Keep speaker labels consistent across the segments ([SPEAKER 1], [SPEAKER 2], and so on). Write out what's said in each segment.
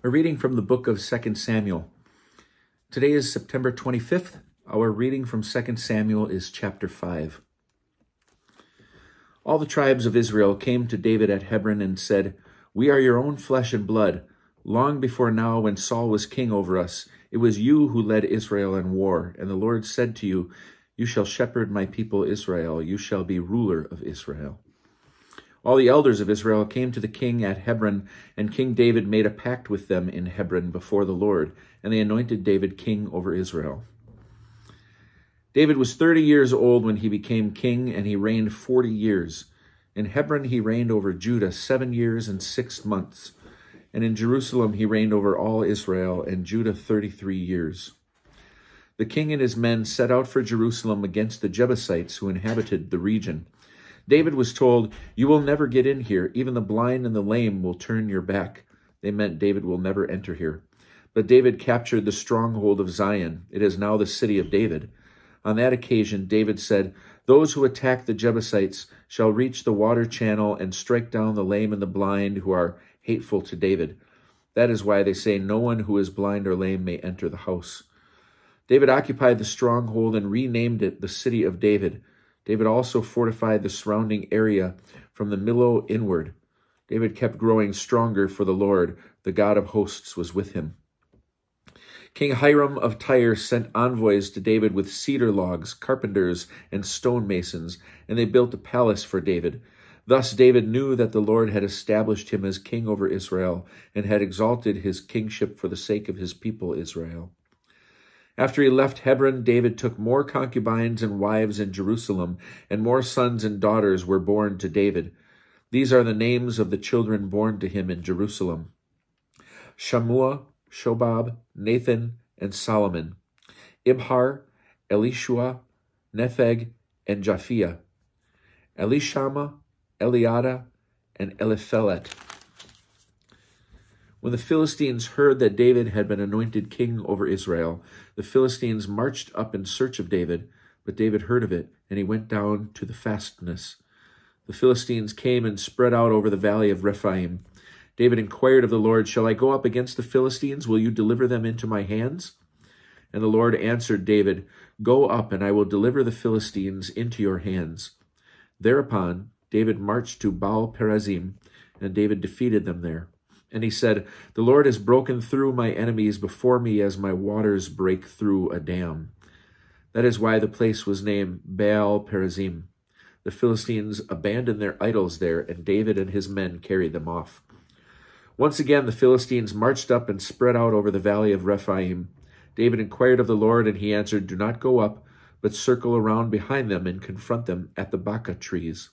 [SPEAKER 1] A reading from the book of 2 Samuel. Today is September 25th. Our reading from 2 Samuel is chapter 5. All the tribes of Israel came to David at Hebron and said, "We are your own flesh and blood. Long before now, when Saul was king over us, it was you who led Israel in war, and the Lord said to you, 'You shall shepherd my people Israel. You shall be ruler of Israel.'" All the elders of Israel came to the king at Hebron, and King David made a pact with them in Hebron before the Lord, and they anointed David king over Israel. David was 30 years old when he became king, and he reigned 40 years. In Hebron he reigned over Judah 7 years and 6 months, and in Jerusalem he reigned over all Israel and Judah 33 years. The king and his men set out for Jerusalem against the Jebusites who inhabited the region. David was told, "You will never get in here. Even the blind and the lame will turn your back." They meant David will never enter here. But David captured the stronghold of Zion. It is now the city of David. On that occasion, David said, "Those who attack the Jebusites shall reach the water channel and strike down the lame and the blind who are hateful to David. That is why they say no one who is blind or lame may enter the house." David occupied the stronghold and renamed it the City of David. David also fortified the surrounding area from the Millo inward. David kept growing stronger, for the Lord, the God of hosts, was with him. King Hiram of Tyre sent envoys to David with cedar logs, carpenters, and stonemasons, and they built a palace for David. Thus David knew that the Lord had established him as king over Israel and had exalted his kingship for the sake of his people Israel. After he left Hebron, David took more concubines and wives in Jerusalem, and more sons and daughters were born to David. These are the names of the children born to him in Jerusalem: Shammua, Shobab, Nathan, and Solomon, Ibhar, Elishua, Nepheg, and Japhia, Elishama, Eliada, and Eliphelet. When the Philistines heard that David had been anointed king over Israel, the Philistines marched up in search of David, but David heard of it, and he went down to the fastness. The Philistines came and spread out over the valley of Rephaim. David inquired of the Lord, "Shall I go up against the Philistines? Will you deliver them into my hands?" And the Lord answered David, "Go up, and I will deliver the Philistines into your hands." Thereupon David marched to Baal-perazim, and David defeated them there. And he said, "The Lord has broken through my enemies before me as my waters break through a dam." That is why the place was named Baal-perazim. The Philistines abandoned their idols there, and David and his men carried them off. Once again the Philistines marched up and spread out over the valley of Rephaim. David inquired of the Lord, and he answered, "Do not go up, but circle around behind them and confront them at the Baca trees.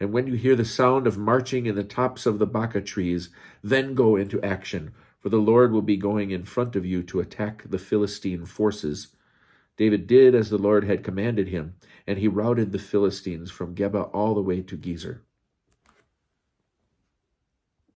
[SPEAKER 1] And when you hear the sound of marching in the tops of the Baca trees, then go into action, for the Lord will be going in front of you to attack the Philistine forces." David did as the Lord had commanded him, and he routed the Philistines from Geba all the way to Gezer.